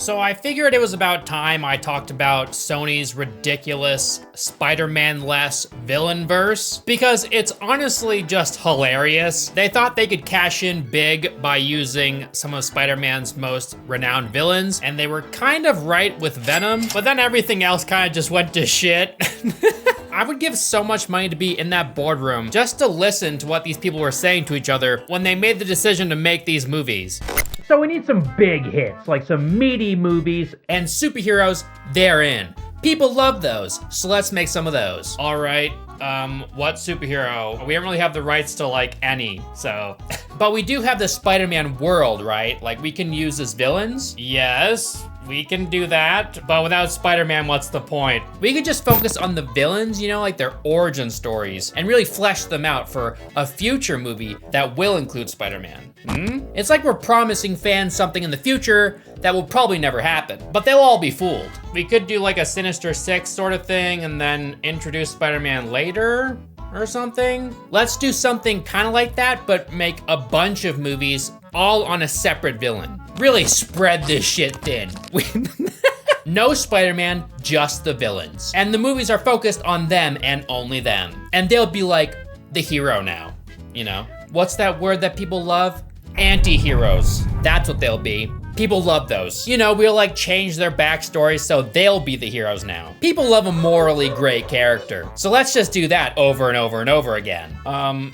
So I figured it was about time I talked about Sony's ridiculous Spider-Man-less villain verse, because it's honestly just hilarious. They thought they could cash in big by using some of Spider-Man's most renowned villains, and they were kind of right with Venom, but then everything else kind of just went to shit. I would give so much money to be in that boardroom just to listen to what these people were saying to each other when they made the decision to make these movies. So we need some big hits, like some meaty movies. And superheroes, they're in. People love those, so let's make some of those. All right, what superhero? We don't really have the rights to like any, so. But we do have the Spider-Man world, right? Like we can use as villains. Yes, we can do that, but without Spider-Man, what's the point? We could just focus on the villains, you know, like their origin stories, and really flesh them out for a future movie that will include Spider-Man. It's like we're promising fans something in the future that will probably never happen, but they'll all be fooled. We could do like a Sinister Six sort of thing and then introduce Spider-Man later or something. Let's do something kind of like that, but make a bunch of movies all on a separate villain. Really spread this shit thin. No Spider-Man, just the villains. And the movies are focused on them and only them. And they'll be like the hero now, you know? What's that word that people love? Anti-heroes. That's what they'll be. People love those. You know, we'll like change their backstory so they'll be the heroes now. People love a morally great character. So let's just do that over and over and over again.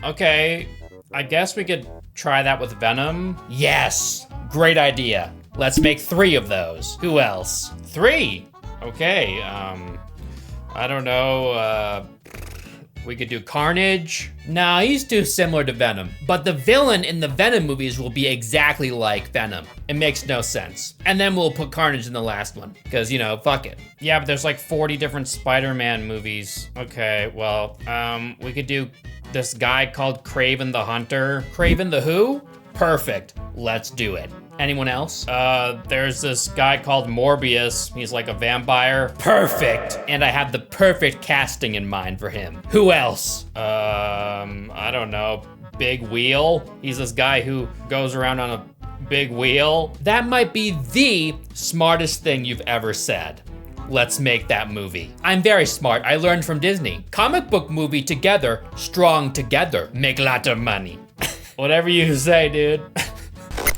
Okay. I guess we could try that with Venom. Yes, great idea. Let's make 3 of those. Who else? 3, okay. I don't know, we could do Carnage. Nah, he's too similar to Venom. But the villain in the Venom movies will be exactly like Venom. It makes no sense. And then we'll put Carnage in the last one, because, you know, fuck it. Yeah, but there's like 40 different Spider-Man movies. Okay, well, we could do this guy called Kraven the Hunter. Kraven the who? Perfect, let's do it. Anyone else? There's this guy called Morbius. He's like a vampire. Perfect. And I have the perfect casting in mind for him. Who else? I don't know. Big Wheel. He's this guy who goes around on a big wheel. That might be the smartest thing you've ever said. Let's make that movie. I'm very smart. I learned from Disney. Comic book movie together, strong together, make lot of money. Whatever you say, dude.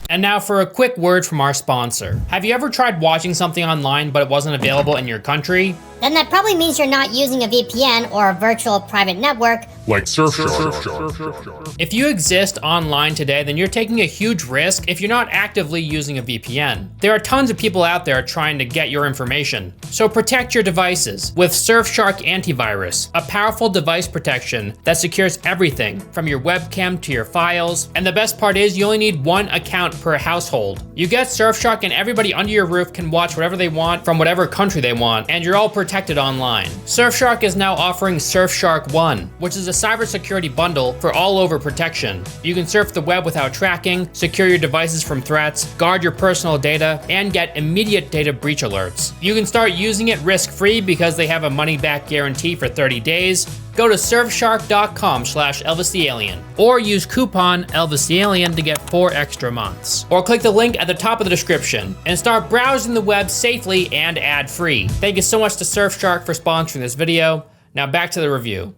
And now for a quick word from our sponsor. Have you ever tried watching something online but it wasn't available in your country? Then that probably means you're not using a VPN or a virtual private network. Like Surfshark. If you exist online today, then you're taking a huge risk if you're not actively using a VPN. There are tons of people out there trying to get your information. So protect your devices with Surfshark Antivirus, a powerful device protection that secures everything from your webcam to your files. And the best part is you only need 1 account per household. You get Surfshark and everybody under your roof can watch whatever they want from whatever country they want, and you're all protected online. Surfshark is now offering Surfshark One, which is a cybersecurity bundle for all over protection. You can surf the web without tracking, secure your devices from threats, guard your personal data, and get immediate data breach alerts. You can start using it risk-free because they have a money-back guarantee for 30 days. Go to surfshark.com/ElvisTheAlien or use coupon ElvisTheAlien to get 4 extra months. Or click the link at the top of the description and start browsing the web safely and ad-free. Thank you so much to Surfshark for sponsoring this video. Now back to the review.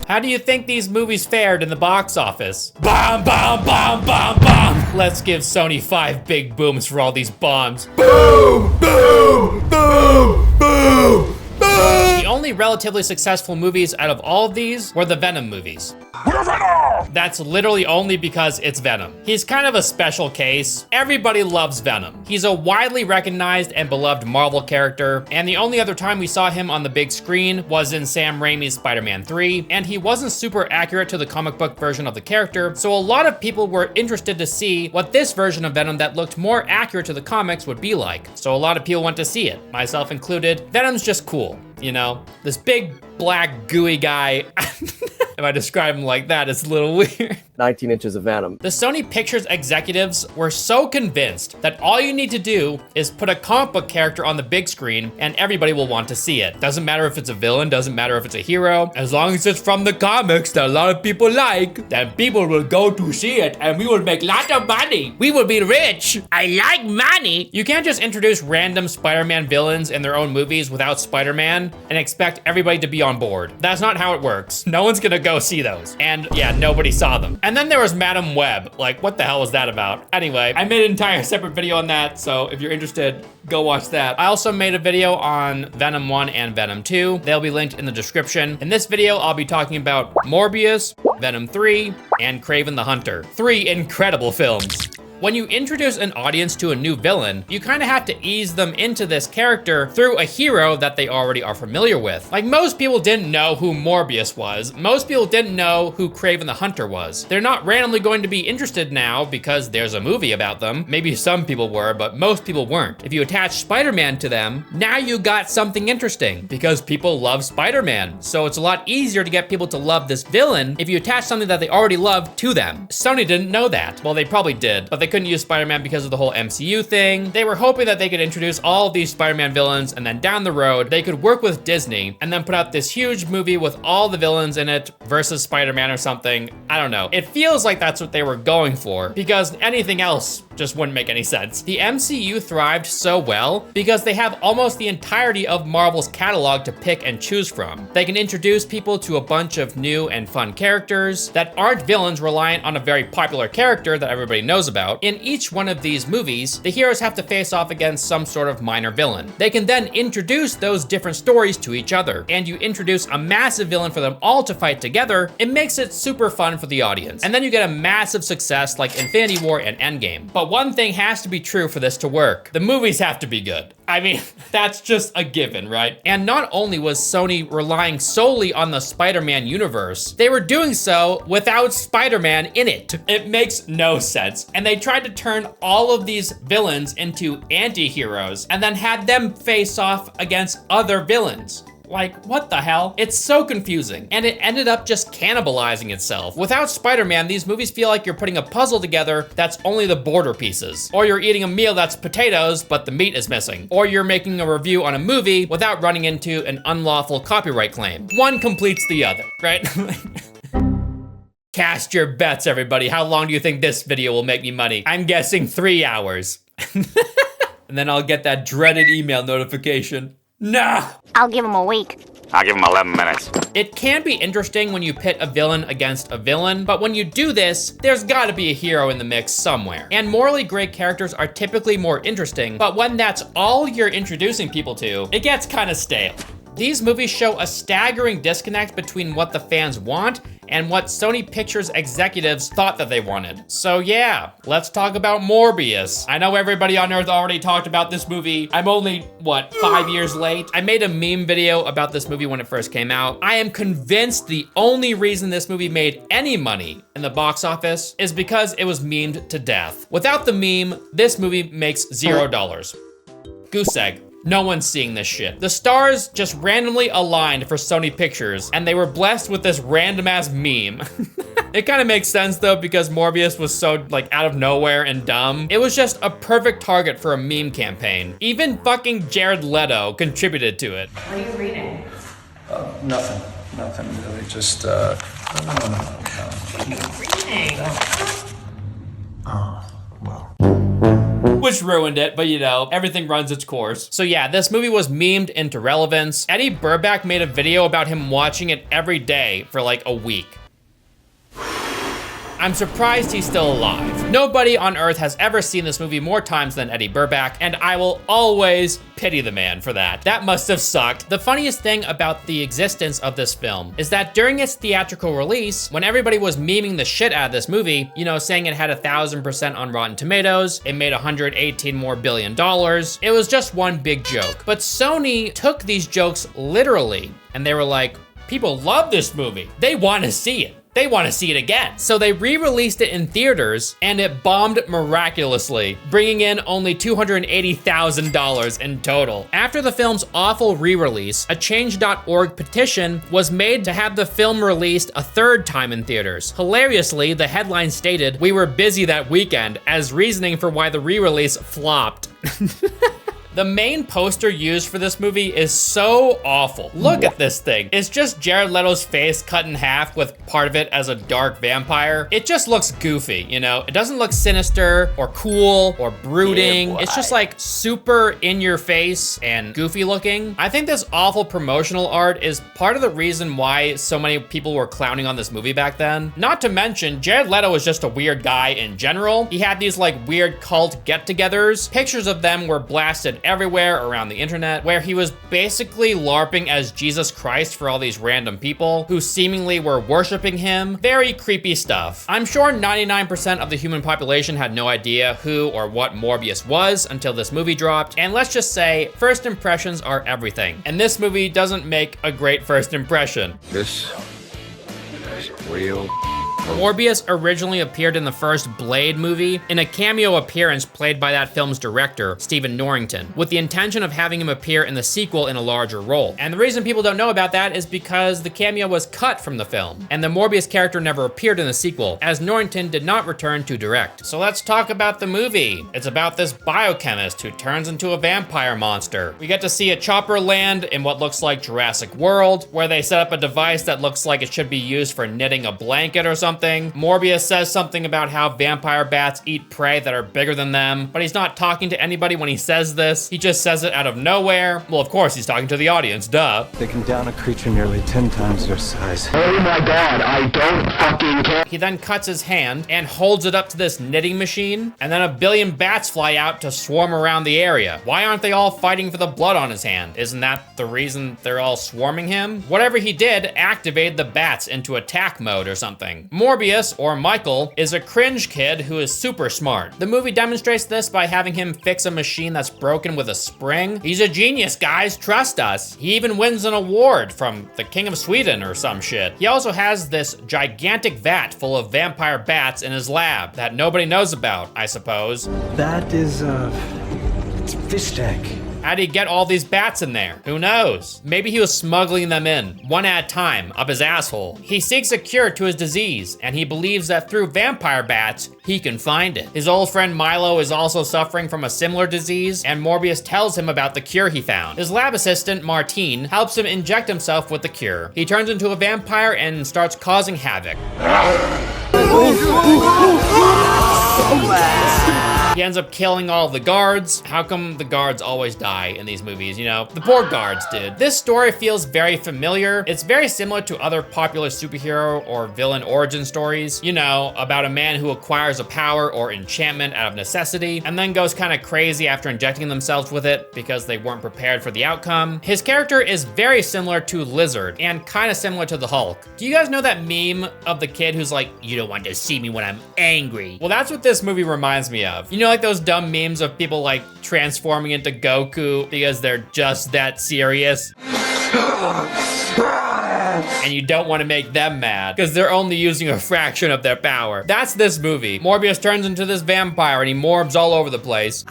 How do you think these movies fared in the box office? Bomb, bomb, bomb, bomb, bomb. Let's give Sony 5 big booms for all these bombs. Boom! Boom! Boom! Boom! The only relatively successful movies out of all of these were the Venom movies. We're Venom! That's literally only because it's Venom. He's kind of a special case. Everybody loves Venom. He's a widely recognized and beloved Marvel character, and the only other time we saw him on the big screen was in Sam Raimi's Spider-Man 3, and he wasn't super accurate to the comic book version of the character, so a lot of people were interested to see what this version of Venom that looked more accurate to the comics would be like. So a lot of people went to see it, myself included. Venom's just cool, you know? This big, black, gooey guy. If I describe him like that, it's a little weird. 19 inches of Venom. The Sony Pictures executives were so convinced that all you need to do is put a comic book character on the big screen and everybody will want to see it. Doesn't matter if it's a villain, doesn't matter if it's a hero. As long as it's from the comics that a lot of people like, then people will go to see it and we will make lots of money. We will be rich. I like money. You can't just introduce random Spider-Man villains in their own movies without Spider-Man and expect everybody to be on board. That's not how it works. No one's gonna go see those. And yeah, nobody saw them. And then there was Madam Web. Like, what the hell was that about? Anyway, I made an entire separate video on that, so if you're interested, go watch that. I also made a video on Venom 1 and Venom 2. They'll be linked in the description. In this video, I'll be talking about Morbius, Venom 3, and Kraven the Hunter. 3 incredible films. When you introduce an audience to a new villain, you kind of have to ease them into this character through a hero that they already are familiar with. Like, most people didn't know who Morbius was. Most people didn't know who Kraven the Hunter was. They're not randomly going to be interested now because there's a movie about them. Maybe some people were, but most people weren't. If you attach Spider-Man to them, now you got something interesting because people love Spider-Man. So it's a lot easier to get people to love this villain if you attach something that they already love to them. Sony didn't know that. Well, they probably did, but they couldn't use Spider-Man because of the whole MCU thing. They were hoping that they could introduce all of these Spider-Man villains and then down the road, they could work with Disney and then put out this huge movie with all the villains in it versus Spider-Man or something. I don't know. It feels like that's what they were going for because anything else just wouldn't make any sense. The MCU thrived so well because they have almost the entirety of Marvel's catalog to pick and choose from. They can introduce people to a bunch of new and fun characters that aren't villains reliant on a very popular character that everybody knows about. In each one of these movies, the heroes have to face off against some sort of minor villain. They can then introduce those different stories to each other, and you introduce a massive villain for them all to fight together. It makes it super fun for the audience. And then you get a massive success like Infinity War and Endgame. But one thing has to be true for this to work. The movies have to be good. I mean, that's just a given, right? And not only was Sony relying solely on the Spider-Man universe, they were doing so without Spider-Man in it. It makes no sense. And they tried to turn all of these villains into anti-heroes and then had them face off against other villains. Like, what the hell? It's so confusing, and it ended up just cannibalizing itself. Without Spider-Man, these movies feel like you're putting a puzzle together that's only the border pieces. Or you're eating a meal that's potatoes, but the meat is missing. Or you're making a review on a movie without running into an unlawful copyright claim. One completes the other, right? Cast your bets, everybody. How long do you think this video will make me money? I'm guessing 3 hours. And then I'll get that dreaded email notification. Nah! I'll give him a week. I'll give him 11 minutes. It can be interesting when you pit a villain against a villain, but when you do this, there's gotta be a hero in the mix somewhere. And morally great characters are typically more interesting, but when that's all you're introducing people to, it gets kinda stale. These movies show a staggering disconnect between what the fans want and what Sony Pictures executives thought that they wanted. So yeah, let's talk about Morbius. I know everybody on Earth already talked about this movie. I'm only, what, 5 years late? I made a meme video about this movie when it first came out. I am convinced the only reason this movie made any money in the box office is because it was memed to death. Without the meme, this movie makes $0. Goose egg. No one's seeing this shit. The stars just randomly aligned for Sony Pictures, and they were blessed with this random ass meme. It kind of makes sense though, because Morbius was so like out of nowhere and dumb. It was just a perfect target for a meme campaign. Even fucking Jared Leto contributed to it. What are you reading? Nothing really, just, What are you reading? Oh, well. Which ruined it, but you know, everything runs its course. So yeah, this movie was memed into relevance. Eddie Burback made a video about him watching it every day for like a week. I'm surprised he's still alive. Nobody on Earth has ever seen this movie more times than Eddie Burback, and I will always pity the man for that. That must have sucked. The funniest thing about the existence of this film is that during its theatrical release, when everybody was memeing the shit out of this movie, you know, saying it had 1,000% on Rotten Tomatoes, it made $118 billion more, it was just one big joke. But Sony took these jokes literally, and they were like, people love this movie. They want to see it. They want to see it again. So they re-released it in theaters and it bombed miraculously, bringing in only $280,000 in total. After the film's awful re-release, a change.org petition was made to have the film released a third time in theaters. Hilariously, the headline stated, "We were busy that weekend," as reasoning for why the re-release flopped. The main poster used for this movie is so awful. Look at this thing. It's just Jared Leto's face cut in half with part of it as a dark vampire. It just looks goofy, you know? It doesn't look sinister or cool or brooding. Yeah, it's just like super in your face and goofy looking. I think this awful promotional art is part of the reason why so many people were clowning on this movie back then. Not to mention, Jared Leto was just a weird guy in general. He had these like weird cult get-togethers. Pictures of them were blasted everywhere around the internet, where he was basically LARPing as Jesus Christ for all these random people who seemingly were worshiping him. Very creepy stuff. I'm sure 99% of the human population had no idea who or what Morbius was until this movie dropped. And let's just say, first impressions are everything. And this movie doesn't make a great first impression. This is real. Morbius originally appeared in the first Blade movie in a cameo appearance played by that film's director, Stephen Norrington, with the intention of having him appear in the sequel in a larger role. And the reason people don't know about that is because the cameo was cut from the film, and the Morbius character never appeared in the sequel, as Norrington did not return to direct. So let's talk about the movie. It's about this biochemist who turns into a vampire monster. We get to see a chopper land in what looks like Jurassic World, where they set up a device that looks like it should be used for knitting a blanket or something. Morbius says something about how vampire bats eat prey that are bigger than them, but he's not talking to anybody when he says this. He just says it out of nowhere. Well, of course, he's talking to the audience, duh. They can down a creature nearly 10 times their size. Oh my god, I don't fucking care. He then cuts his hand and holds it up to this knitting machine, and then a billion bats fly out to swarm around the area. Why aren't they all fighting for the blood on his hand? Isn't that the reason they're all swarming him? Whatever he did activated the bats into attack mode or something. Morbius, or Michael, is a cringe kid who is super smart. The movie demonstrates this by having him fix a machine that's broken with a spring. He's a genius, guys, trust us. He even wins an award from the King of Sweden or some shit. He also has this gigantic vat full of vampire bats in his lab that nobody knows about, I suppose. That is, it's fish tank. How'd he get all these bats in there? Who knows? Maybe he was smuggling them in, one at a time, up his asshole. He seeks a cure to his disease, and he believes that through vampire bats, he can find it. His old friend Milo is also suffering from a similar disease, and Morbius tells him about the cure he found. His lab assistant, Martine, helps him inject himself with the cure. He turns into a vampire and starts causing havoc. He ends up killing all of the guards. How come the guards always die in these movies, you know? The poor guards did. This story feels very familiar. It's very similar to other popular superhero or villain origin stories, you know, about a man who acquires a power or enchantment out of necessity and then goes kind of crazy after injecting themselves with it because they weren't prepared for the outcome. His character is very similar to Lizard and kind of similar to the Hulk. Do you guys know that meme of the kid who's like, "You don't want to see me when I'm angry"? Well, that's what this movie reminds me of. You know, like those dumb memes of people like transforming into Goku because they're just that serious. And you don't want to make them mad because they're only using a fraction of their power. That's this movie. Morbius turns into this vampire and he morbs all over the place.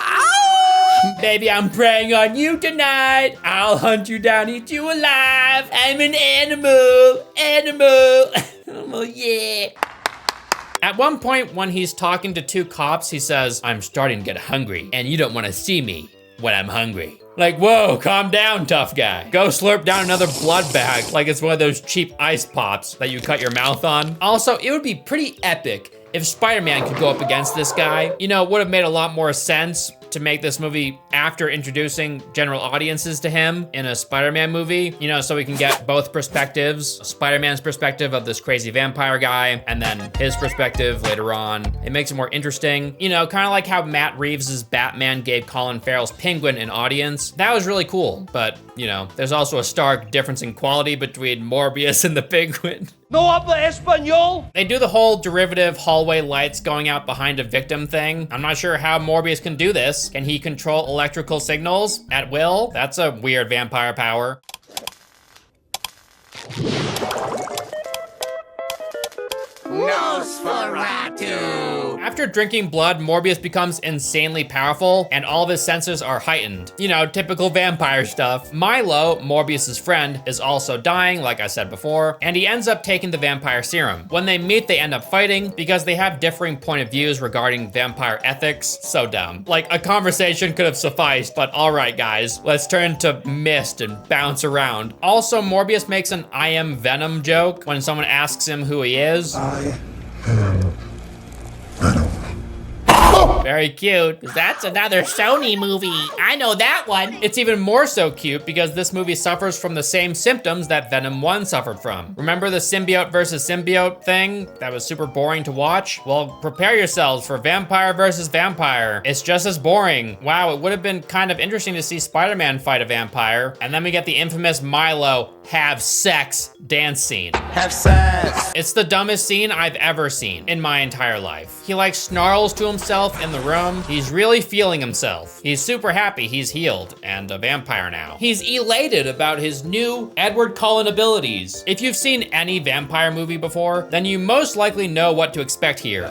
Baby, I'm preying on you tonight. I'll hunt you down, eat you alive. I'm an animal, animal, yeah. At one point when he's talking to two cops, he says, "I'm starting to get hungry and you don't want to see me when I'm hungry." Like, whoa, calm down, tough guy. Go slurp down another blood bag like it's one of those cheap ice pops that you cut your mouth on. Also, it would be pretty epic if Spider-Man could go up against this guy. You know, it would have made a lot more sense to make this movie after introducing general audiences to him in a Spider-Man movie, you know, so we can get both perspectives, Spider-Man's perspective of this crazy vampire guy, and then his perspective later on. It makes it more interesting. You know, kind of like how Matt Reeves' Batman gave Colin Farrell's Penguin an audience. That was really cool, but, you know, there's also a stark difference in quality between Morbius and the Penguin. No habla español? They do the whole derivative hallway lights going out behind a victim thing. I'm not sure how Morbius can do this. Can he control electrical signals at will? That's a weird vampire power. After drinking blood, Morbius becomes insanely powerful, and all of his senses are heightened. You know, typical vampire stuff. Milo, Morbius's friend, is also dying, like I said before, and he ends up taking the vampire serum. When they meet, they end up fighting because they have differing point of views regarding vampire ethics. So dumb. Like, a conversation could have sufficed, but all right, guys, let's turn to mist and bounce around. Also, Morbius makes an I am Venom joke when someone asks him who he is. Very cute. That's another Sony movie. I know that one. It's even more so cute because this movie suffers from the same symptoms that Venom 1 suffered from. Remember the symbiote versus symbiote thing that was super boring to watch? Well, prepare yourselves for vampire versus vampire. It's just as boring. Wow, it would have been kind of interesting to see Spider-Man fight a vampire. And then we get the infamous Milo have sex dance scene. Have sex! It's the dumbest scene I've ever seen in my entire life. He like snarls to himself in the room. He's really feeling himself. He's super happy he's healed and a vampire now. He's elated about his new Edward Cullen abilities. If you've seen any vampire movie before, then you most likely know what to expect here.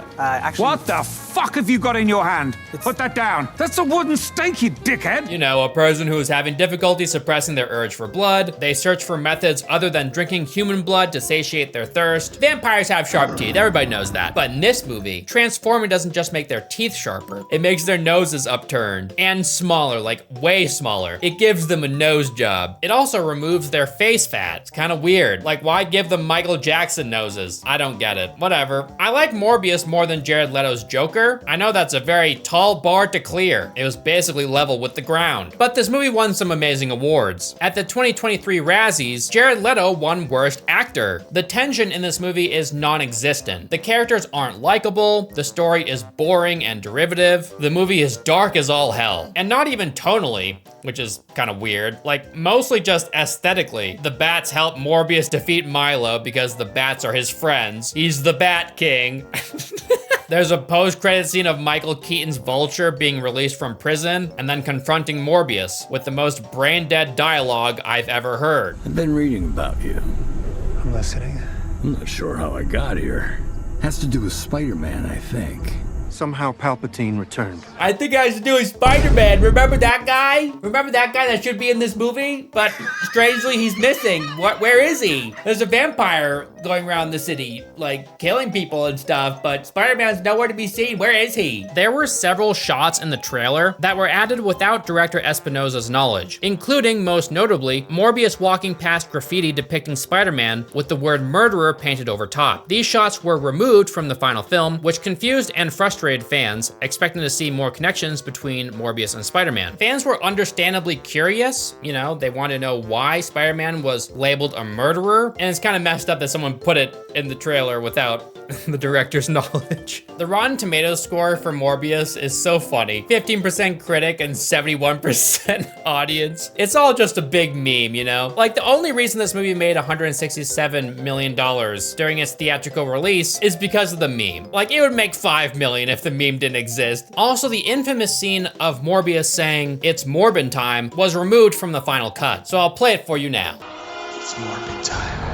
What the fuck have you got in your hand? Put that down. That's a wooden stake, you dickhead. You know, a person who is having difficulty suppressing their urge for blood. They search for methods other than drinking human blood to satiate their thirst. Vampires have sharp teeth, everybody knows that. But in this movie, transforming doesn't just make their teeth sharper, it makes their noses upturned and smaller, like way smaller. It gives them a nose job. It also removes their face fat. It's kind of weird. Like, why give them Michael Jackson noses? I don't get it. Whatever. I like Morbius more than Jared Leto's Joker. I know that's a very tall bar to clear. It was basically level with the ground. But this movie won some amazing awards. At the 2023 Razzies, Jared Leto won Worst Actor. The tension in this movie is non-existent. The characters aren't likable, the story is boring and derivative, the movie is dark as all hell, and not even tonally, which is kind of weird, like mostly just aesthetically. The bats help Morbius defeat Milo because the bats are his friends. He's the Bat King. There's a post-credit scene of Michael Keaton's Vulture being released from prison and then confronting Morbius with the most brain-dead dialogue I've ever heard. I've been reading about you. I'm listening. I'm not sure how I got here. Has to do with Spider-Man, I think. Somehow Palpatine returned. I think it has to do with Spider-Man. Remember that guy? Remember that guy that should be in this movie? But strangely, he's missing. Where is he? There's a vampire going around the city, like killing people and stuff, but Spider-Man's nowhere to be seen. Where is he? There were several shots in the trailer that were added without director Espinosa's knowledge, including, most notably, Morbius walking past graffiti depicting Spider-Man with the word murderer painted over top. These shots were removed from the final film, which confused and frustrated fans, expecting to see more connections between Morbius and Spider-Man. Fans were understandably curious, you know, they wanted to know why Spider-Man was labeled a murderer, and it's kind of messed up that someone put it in the trailer without the director's knowledge. The Rotten Tomatoes score for Morbius is so funny. 15% critic and 71% audience. It's all just a big meme, you know? Like, the only reason this movie made $167 million during its theatrical release is because of the meme. Like, it would make $5 million if the meme didn't exist. Also, the infamous scene of Morbius saying, "It's Morbin time," was removed from the final cut. So I'll play it for you now. It's Morbin time.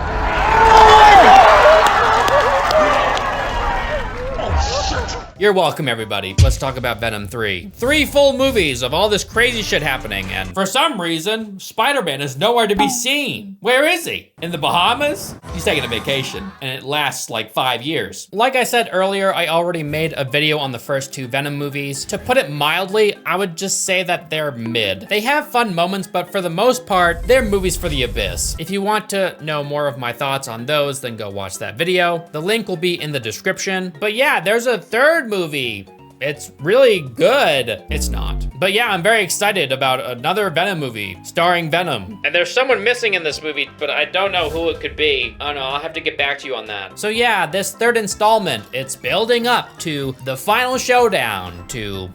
You're welcome, everybody. Let's talk about Venom 3. 3 full movies of all this crazy shit happening, and for some reason, Spider-Man is nowhere to be seen. Where is he? In the Bahamas? He's taking a vacation, and it lasts like 5 years. Like I said earlier, I already made a video on the first 2 Venom movies. To put it mildly, I would just say that they're mid. They have fun moments, but for the most part, they're movies for the abyss. If you want to know more of my thoughts on those, then go watch that video. The link will be in the description. But yeah, there's a third movie. It's really good. It's not. But yeah, I'm very excited about another Venom movie starring Venom. And there's someone missing in this movie, but I don't know who it could be. I don't know, I'll have to get back to you on that. So yeah, this third installment, it's building up to the final showdown, to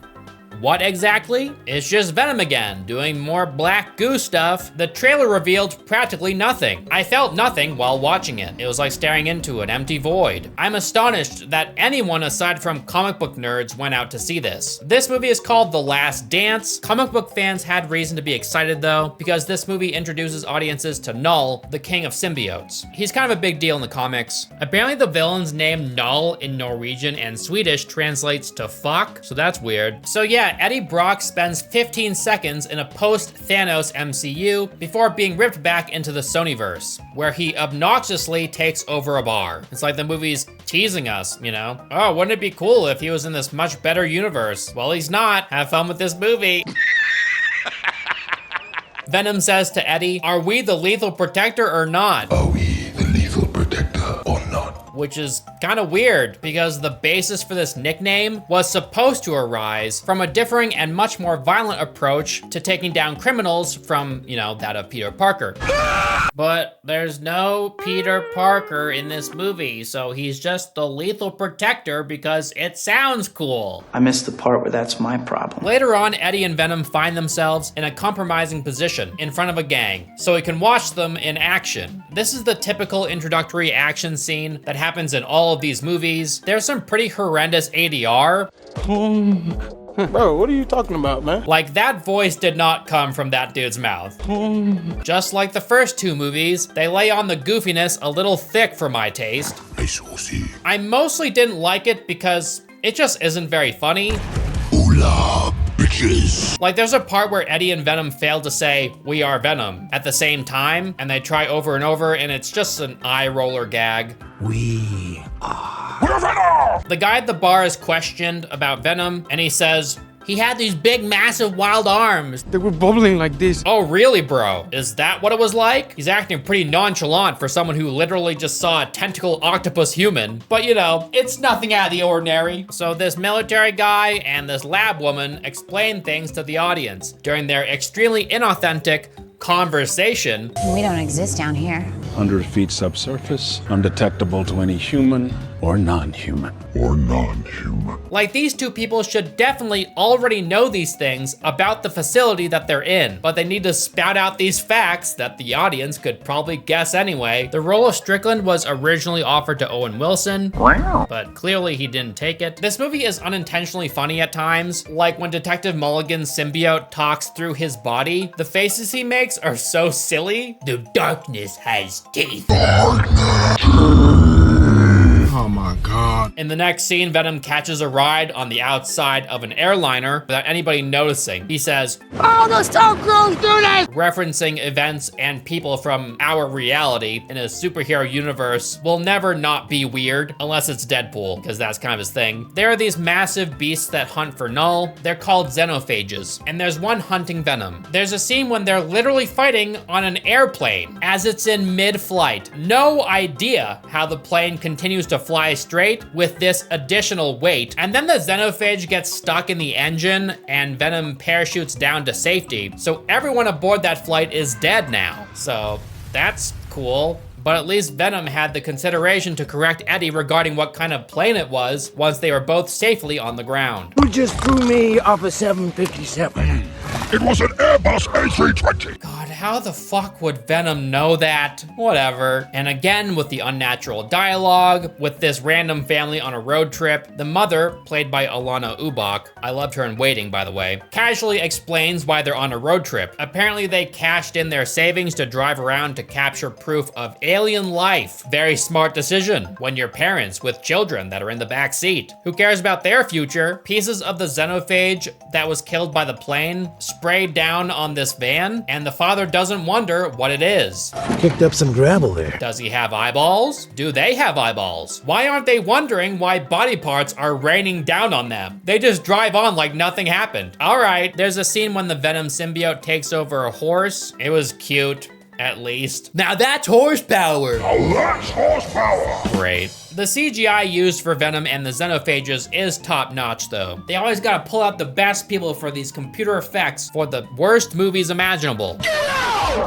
What exactly? It's just Venom again, doing more black goo stuff. The trailer revealed practically nothing. I felt nothing while watching it. It was like staring into an empty void. I'm astonished that anyone aside from comic book nerds went out to see this. This movie is called The Last Dance. Comic book fans had reason to be excited though, because this movie introduces audiences to Null, the king of symbiotes. He's kind of a big deal in the comics. Apparently the villain's name Null in Norwegian and Swedish translates to fuck, so that's weird. So yeah, Eddie Brock spends 15 seconds in a post-Thanos MCU before being ripped back into the Sonyverse, where he obnoxiously takes over a bar. It's like the movie's teasing us, you know? Oh, wouldn't it be cool if he was in this much better universe? Well, he's not. Have fun with this movie. Venom says to Eddie, "Are we the lethal protector or not?" Are we the lethal protector or not? Which is kind of weird because the basis for this nickname was supposed to arise from a differing and much more violent approach to taking down criminals from, you know, that of Peter Parker. But there's no Peter Parker in this movie, so he's just the lethal protector because it sounds cool. I missed the part where that's my problem. Later on, Eddie and Venom find themselves in a compromising position in front of a gang, so we can watch them in action. This is the typical introductory action scene that happens in all of these movies. There's some pretty horrendous ADR. Bro, what are you talking about, man? Like, that voice did not come from that dude's mouth. Just like the first two movies, they lay on the goofiness a little thick for my taste. I shall see. I mostly didn't like it because it just isn't very funny. Hola, bitches. Like, there's a part where Eddie and Venom fail to say, "We are Venom," at the same time, and they try over and over, and it's just an eye roller gag. We We're Venom! The guy at the bar is questioned about Venom, and he says, "He had these big, massive, wild arms." They were bubbling like this. Oh, really, bro? Is that what it was like? He's acting pretty nonchalant for someone who literally just saw a tentacle octopus human. But you know, it's nothing out of the ordinary. So this military guy and this lab woman explain things to the audience during their extremely inauthentic conversation. We don't exist down here. 100 feet subsurface, undetectable to any human or non-human. Or non-human. Like, these two people should definitely already know these things about the facility that they're in, but they need to spout out these facts that the audience could probably guess anyway. The role of Strickland was originally offered to Owen Wilson, but clearly he didn't take it. This movie is unintentionally funny at times, like when Detective Mulligan's symbiote talks through his body. The faces he makes are so silly. The darkness has teeth. Oh my god. In the next scene, Venom catches a ride on the outside of an airliner without anybody noticing. He says, Oh, the Scarecrows do this! referencing events and people from our reality in a superhero universe will never not be weird, unless it's Deadpool, because that's kind of his thing. There are these massive beasts that hunt for Null. They're called xenophages, and there's one hunting Venom. There's a scene when they're literally fighting on an airplane as it's in mid-flight. No idea how the plane continues to fly straight with this additional weight. And then the xenophage gets stuck in the engine and Venom parachutes down to safety. So everyone aboard that flight is dead now. So that's cool. But at least Venom had the consideration to correct Eddie regarding what kind of plane it was once they were both safely on the ground. You just threw me off a 757. It was an Airbus A320. God, how the fuck would Venom know that? Whatever. And again, with the unnatural dialogue, with this random family on a road trip, the mother, played by Alana Ubach, I loved her in Waiting, by the way, casually explains why they're on a road trip. Apparently they cashed in their savings to drive around to capture proof of alien life. Very smart decision when you're parents with children that are in the back seat. Who cares about their future? Pieces of the xenophage that was killed by the plane sprayed down on this van, and the father doesn't wonder what it is. Picked up some gravel there. Does he have eyeballs? Do they have eyeballs? Why aren't they wondering why body parts are raining down on them? They just drive on like nothing happened. All right, there's a scene when the Venom symbiote takes over a horse. It was cute. At least. Now that's horsepower. Now that's horsepower. Great. The CGI used for Venom and the xenophages is top notch though. They always gotta pull out the best people for these computer effects for the worst movies imaginable.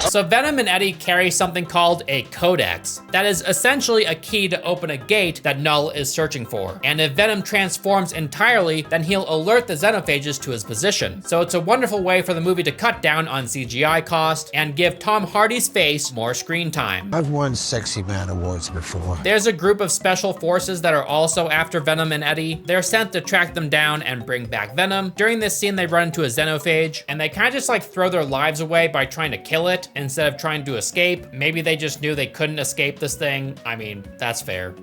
So Venom and Eddie carry something called a codex. That is essentially a key to open a gate that Null is searching for. And if Venom transforms entirely, then he'll alert the xenophages to his position. So it's a wonderful way for the movie to cut down on CGI cost and give Tom Hardy's face more screen time. I've won Sexy Man awards before. There's a group of special forces that are also after Venom and Eddie. They're sent to track them down and bring back Venom. During this scene, they run into a xenophage, and they kind of just like throw their lives away by trying to kill it instead of trying to escape. Maybe they just knew they couldn't escape this thing. I mean, that's fair.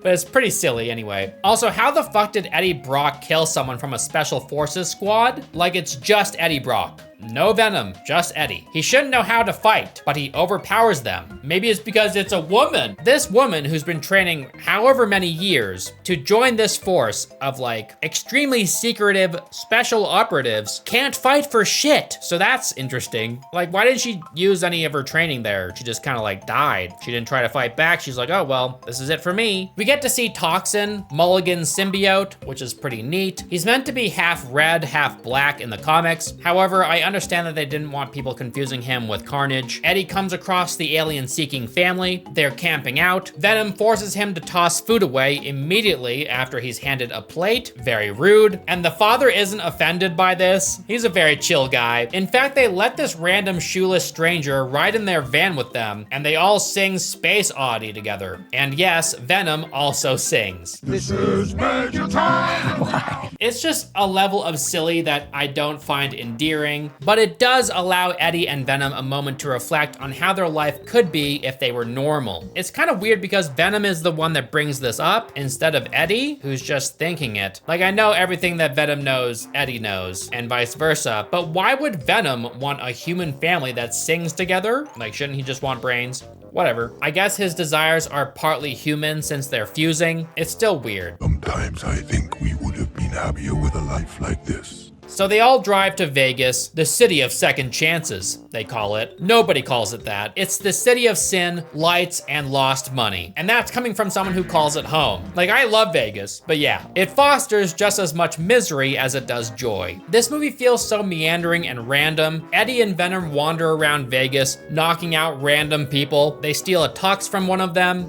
But it's pretty silly anyway. Also, how the fuck did Eddie Brock kill someone from a special forces squad? Like it's just Eddie Brock. No Venom, just Eddie. He shouldn't know how to fight, but he overpowers them. Maybe it's because it's a woman. This woman who's been training however many years to join this force of like extremely secretive special operatives can't fight for shit. So that's interesting. Like, why didn't she use any of her training there? She just kind of like died. She didn't try to fight back. She's like, oh, well, this is it for me. We get to see Toxin, Mulligan's symbiote, which is pretty neat. He's meant to be half red, half black in the comics. However, I understand that they didn't want people confusing him with Carnage. Eddie comes across the alien-seeking family. They're camping out. Venom forces him to toss food away immediately after he's handed a plate. Very rude. And the father isn't offended by this. He's a very chill guy. In fact, they let this random shoeless stranger ride in their van with them, and they all sing Space Oddity together. And yes, Venom also sings. This is Major Time! It's just a level of silly that I don't find endearing, but it does allow Eddie and Venom a moment to reflect on how their life could be if they were normal. It's kind of weird because Venom is the one that brings this up instead of Eddie, who's just thinking it. Like, I know everything that Venom knows, Eddie knows, and vice versa, but why would Venom want a human family that sings together? Like, shouldn't he just want brains? Whatever. I guess his desires are partly human since they're fusing. It's still weird. Sometimes I think we would have been happier with a life like this. So they all drive to Vegas, the city of second chances, they call it. Nobody calls it that. It's the city of sin, lights, and lost money. And that's coming from someone who calls it home. Like, I love Vegas, but yeah, it fosters just as much misery as it does joy. This movie feels so meandering and random. Eddie and Venom wander around Vegas, knocking out random people. They steal a tux from one of them.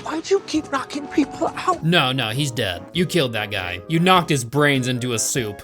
Why'd you keep knocking people out? No, he's dead. You killed that guy. You knocked his brains into a soup.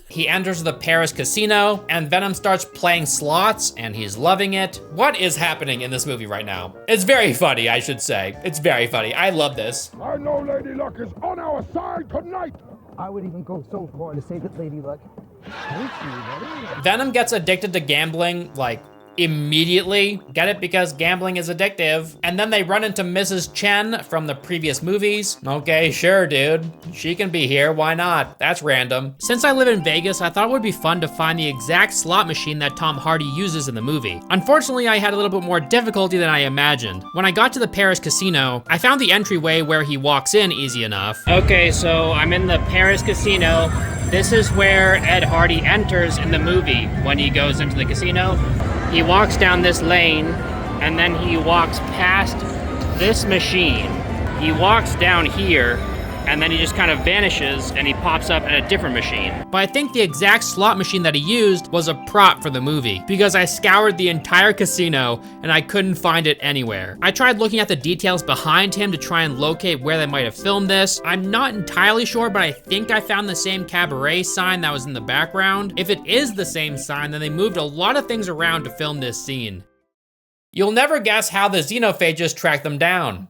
He enters the Paris casino, and Venom starts playing slots, and he's loving it. What is happening in this movie right now? It's very funny, I should say. It's very funny. I love this. I know Lady Luck is on our side tonight. I would even go so far to say that Lady Luck hates you, buddy. Venom gets addicted to gambling, like, immediately. Get it? Because gambling is addictive. And then they run into Mrs. Chen from the previous movies. Okay, sure, dude. She can be here. Why not? That's random. Since I live in Vegas, I thought it would be fun to find the exact slot machine that Tom Hardy uses in the movie. Unfortunately, I had a little bit more difficulty than I imagined. When I got to the Paris casino, I found the entryway where he walks in easy enough. Okay, so I'm in the Paris casino. This is where Ed Hardy enters in the movie when he goes into the casino. He walks down this lane, and then he walks past this machine. He walks down here, and then he just kind of vanishes, and he pops up at a different machine. But I think the exact slot machine that he used was a prop for the movie, because I scoured the entire casino, and I couldn't find it anywhere. I tried looking at the details behind him to try and locate where they might have filmed this. I'm not entirely sure, but I think I found the same cabaret sign that was in the background. If it is the same sign, then they moved a lot of things around to film this scene. You'll never guess how the xenophages track them down.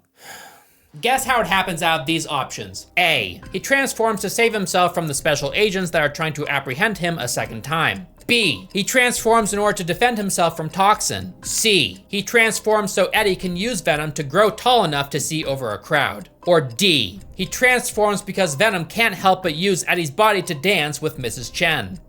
Guess how it happens out of these options. A, he transforms to save himself from the special agents that are trying to apprehend him a second time. B, he transforms in order to defend himself from Toxin. C, he transforms so Eddie can use Venom to grow tall enough to see over a crowd. Or D, he transforms because Venom can't help but use Eddie's body to dance with Mrs. Chen.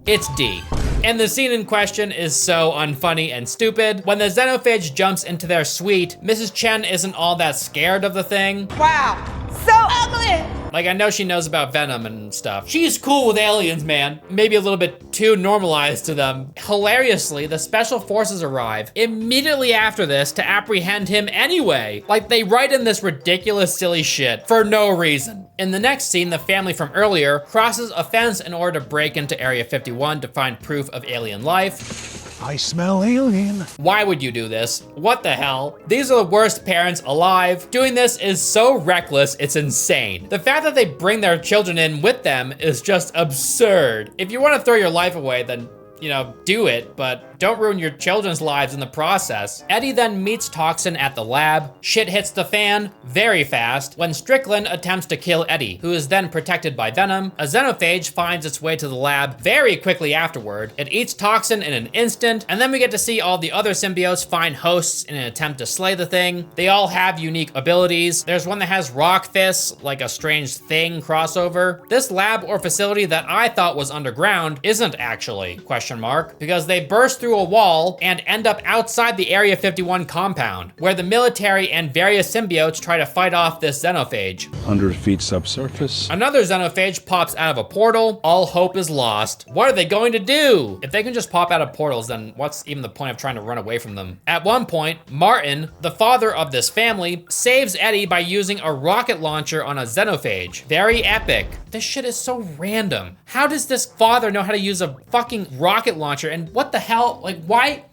It's D. And the scene in question is so unfunny and stupid. When the xenophage jumps into their suite, Mrs. Chen isn't all that scared of the thing. Wow, so ugly! Like, I know she knows about Venom and stuff. She's cool with aliens, man. Maybe a little bit too normalized to them. Hilariously, the special forces arrive immediately after this to apprehend him anyway. Like, they write in this ridiculous, silly shit for no reason. In the next scene, the family from earlier crosses a fence in order to break into Area 51 to find proof of alien life. I smell alien. Why would you do this? What the hell? These are the worst parents alive. Doing this is so reckless, it's insane. The fact that they bring their children in with them is just absurd. If you want to throw your life away, then, you know, do it, but don't ruin your children's lives in the process. Eddie then meets Toxin at the lab. Shit hits the fan very fast when Strickland attempts to kill Eddie, who is then protected by Venom. A xenophage finds its way to the lab very quickly afterward. It eats Toxin in an instant, and then we get to see all the other symbiotes find hosts in an attempt to slay the thing. They all have unique abilities. There's one that has rock fists, like a strange thing crossover. This lab or facility that I thought was underground isn't actually, question mark, because they burst through a wall and end up outside the Area 51 compound, where the military and various symbiotes try to fight off this xenophage. 100 feet subsurface. Another xenophage pops out of a portal. All hope is lost. What are they going to do? If they can just pop out of portals, then what's even the point of trying to run away from them? At one point, Martin, the father of this family, saves Eddie by using a rocket launcher on a xenophage. Very epic. This shit is so random. How does this father know how to use a fucking rocket launcher? And what the hell? Like, why?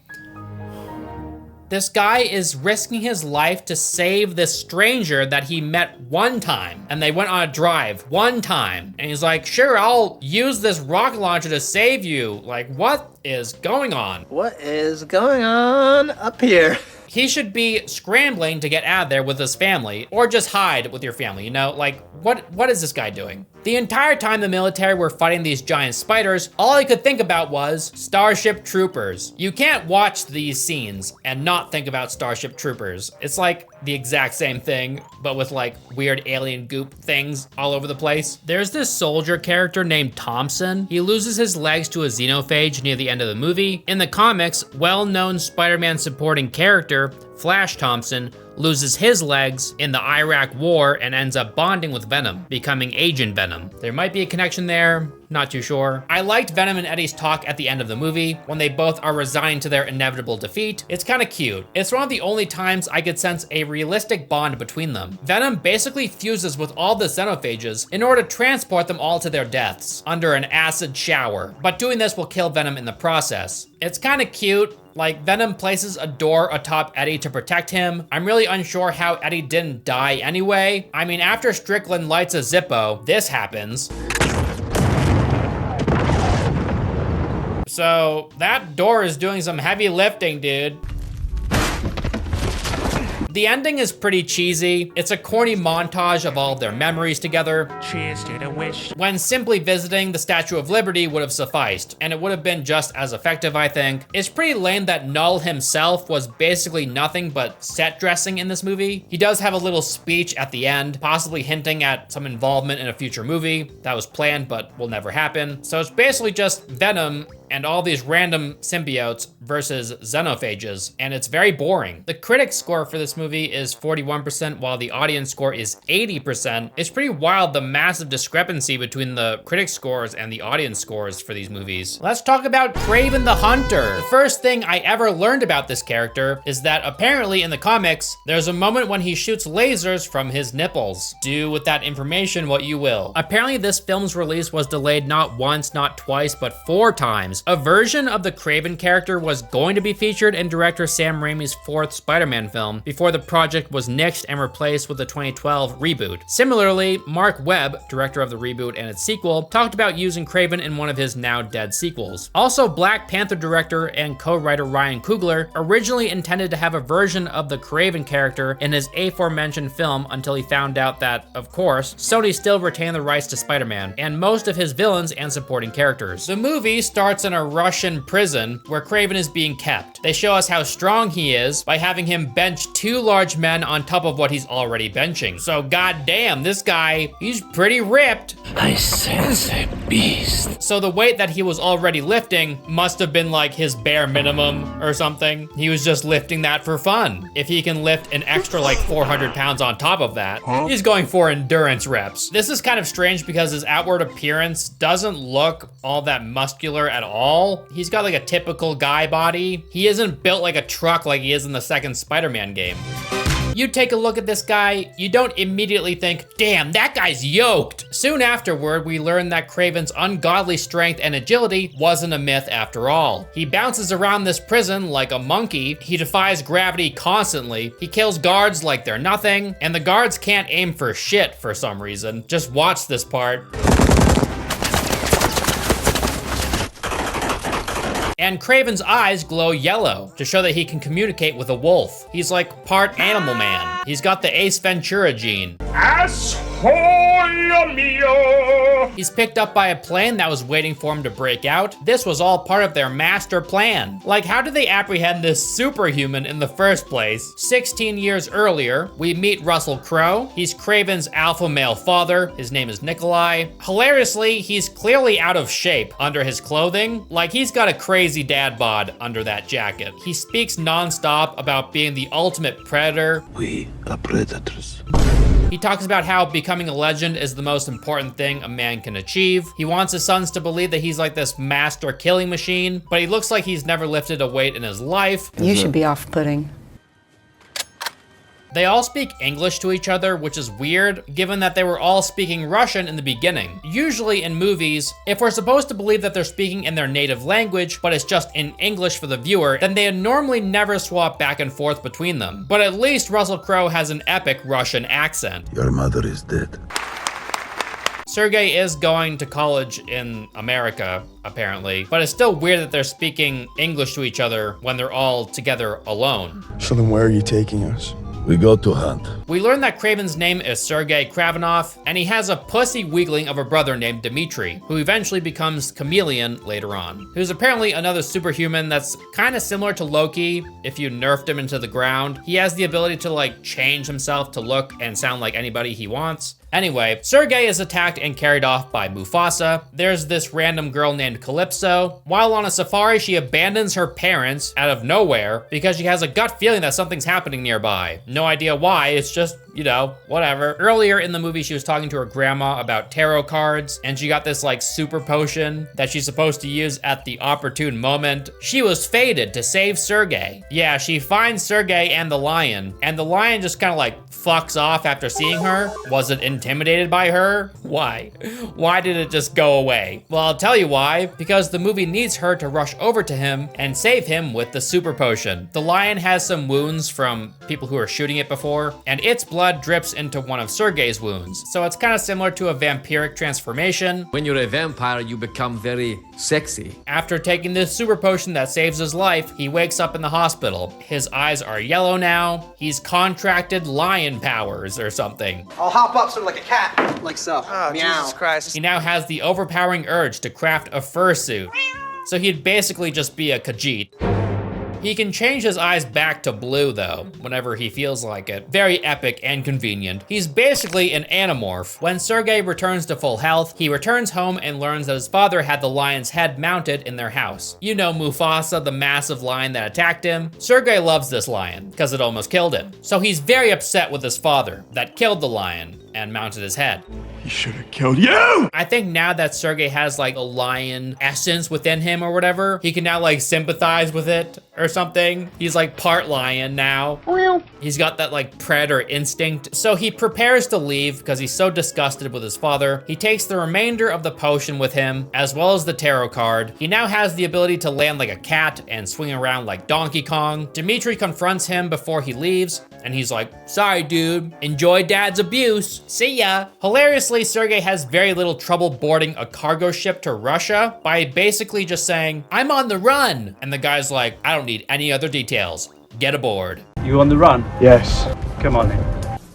This guy is risking his life to save this stranger that he met one time. And they went on a drive one time. And he's like, sure, I'll use this rocket launcher to save you. Like, what is going on? What is going on up here? He should be scrambling to get out of there with his family, or just hide with your family, you know? Like, what is this guy doing? The entire time the military were fighting these giant spiders, all I could think about was Starship Troopers. You can't watch these scenes and not think about Starship Troopers. It's like the exact same thing, but with like weird alien goop things all over the place. There's this soldier character named Thompson. He loses his legs to a xenophage near the end of the movie. In the comics, well-known Spider-Man supporting character, Flash Thompson, loses his legs in the Iraq War and ends up bonding with Venom, becoming Agent Venom. There might be a connection there, not too sure. I liked Venom and Eddie's talk at the end of the movie, when they both are resigned to their inevitable defeat. It's kind of cute. It's one of the only times I could sense a realistic bond between them. Venom basically fuses with all the xenophages in order to transport them all to their deaths under an acid shower, but doing this will kill Venom in the process. It's kind of cute. Like, Venom places a door atop Eddie to protect him. I'm really unsure how Eddie didn't die anyway. I mean, after Strickland lights a Zippo, this happens. So that door is doing some heavy lifting, dude. The ending is pretty cheesy. It's a corny montage of all of their memories together. Cheers to the wish. When simply visiting the Statue of Liberty would have sufficed, and it would have been just as effective, I think. It's pretty lame that Null himself was basically nothing but set dressing in this movie. He does have a little speech at the end, possibly hinting at some involvement in a future movie that was planned but will never happen. So it's basically just Venom and all these random symbiotes versus xenophages, and it's very boring. The critic score for this movie is 41%, while the audience score is 80%. It's pretty wild, the massive discrepancy between the critic scores and the audience scores for these movies. Let's talk about Kraven the Hunter. The first thing I ever learned about this character is that apparently in the comics, there's a moment when he shoots lasers from his nipples. Do with that information what you will. Apparently this film's release was delayed not once, not twice, but 4 times. A version of the Kraven character was going to be featured in director Sam Raimi's 4th Spider-Man film before the project was nixed and replaced with the 2012 reboot. Similarly, Mark Webb, director of the reboot and its sequel, talked about using Kraven in one of his now dead sequels. Also, Black Panther director and co-writer Ryan Coogler originally intended to have a version of the Kraven character in his aforementioned film until he found out that, of course, Sony still retained the rights to Spider-Man and most of his villains and supporting characters. The movie starts in a Russian prison where Kraven is being kept. They show us how strong he is by having him bench 2 large men on top of what he's already benching. So goddamn, this guy, he's pretty ripped. I sense a beast. So the weight that he was already lifting must have been like his bare minimum or something. He was just lifting that for fun. If he can lift an extra like 400 pounds on top of that, he's going for endurance reps. This is kind of strange because his outward appearance doesn't look all that muscular at all. He's got like a typical guy body. He isn't built like a truck like he is in the second Spider-Man game. You take a look at this guy, you don't immediately think, damn, that guy's yoked. Soon afterward, we learn that Kraven's ungodly strength and agility wasn't a myth after all. He bounces around this prison like a monkey, he defies gravity constantly, he kills guards like they're nothing, and the guards can't aim for shit for some reason. Just watch this part. And Kraven's eyes glow yellow to show that he can communicate with a wolf. He's like part animal man. He's got the Ace Ventura gene. He's picked up by a plane that was waiting for him to break out. This was all part of their master plan. Like, how did they apprehend this superhuman in the first place? 16 years earlier, we meet Russell Crowe. He's Kraven's alpha male father. His name is Nikolai. Hilariously, he's clearly out of shape under his clothing. Like, he's got a crazy dad bod under that jacket. He speaks nonstop about being the ultimate predator. We are predators. He talks about how becoming a legend is the most important thing a man can achieve. He wants his sons to believe that he's like this master killing machine, but he looks like he's never lifted a weight in his life. You should be off-putting. They all speak English to each other, which is weird, given that they were all speaking Russian in the beginning. Usually in movies, if we're supposed to believe that they're speaking in their native language, but it's just in English for the viewer, then they normally never swap back and forth between them. But at least Russell Crowe has an epic Russian accent. Your mother is dead. Sergey is going to college in America, apparently, but it's still weird that they're speaking English to each other when they're all together alone. So then where are you taking us? We go to hunt. We learn that Kraven's name is Sergey Kravenov, and he has a pussy weakling of a brother named Dmitri, who eventually becomes Chameleon later on, who's apparently another superhuman that's kind of similar to Loki if you nerfed him into the ground. He has the ability to like change himself to look and sound like anybody he wants. Anyway, Sergey is attacked and carried off by Mufasa. There's this random girl named Calypso. While on a safari, she abandons her parents out of nowhere because she has a gut feeling that something's happening nearby. No idea why, it's just, you know, whatever. Earlier in the movie, she was talking to her grandma about tarot cards, and she got this like super potion that she's supposed to use at the opportune moment. She was fated to save Sergey. Yeah, she finds Sergey and the lion just kind of like fucks off after seeing her. Was it intimidated by her? Why? Why did it just go away? Well, I'll tell you why. Because the movie needs her to rush over to him and save him with the super potion. The lion has some wounds from people who are shooting it before, and its blood drips into one of Sergey's wounds. So it's kind of similar to a vampiric transformation. When you're a vampire, you become very sexy. After taking this super potion that saves his life, he wakes up in the hospital. His eyes are yellow now. He's contracted lion powers or something. I'll hop up sort of like a cat, like so. Oh, meow. Jesus Christ. He now has the overpowering urge to craft a fursuit. So he'd basically just be a Khajiit. He can change his eyes back to blue though, whenever he feels like it. Very epic and convenient. He's basically an Animorph. When Sergey returns to full health, he returns home and learns that his father had the lion's head mounted in their house. You know Mufasa, the massive lion that attacked him? Sergey loves this lion, because it almost killed him. So he's very upset with his father, that killed the lion and mounted his head. He should have killed you! I think now that Sergey has like a lion essence within him or whatever, he can now like sympathize with it or something. He's like part lion now. He's got that like predator instinct. So he prepares to leave because he's so disgusted with his father. He takes the remainder of the potion with him, as well as the tarot card. He now has the ability to land like a cat and swing around like Donkey Kong. Dmitri confronts him before he leaves, and he's like, sorry dude, enjoy dad's abuse, see ya. Hilariously, Sergey has very little trouble boarding a cargo ship to Russia by basically just saying, I'm on the run. And the guy's like, I don't need any other details, get aboard. You on the run? Yes. Come on then.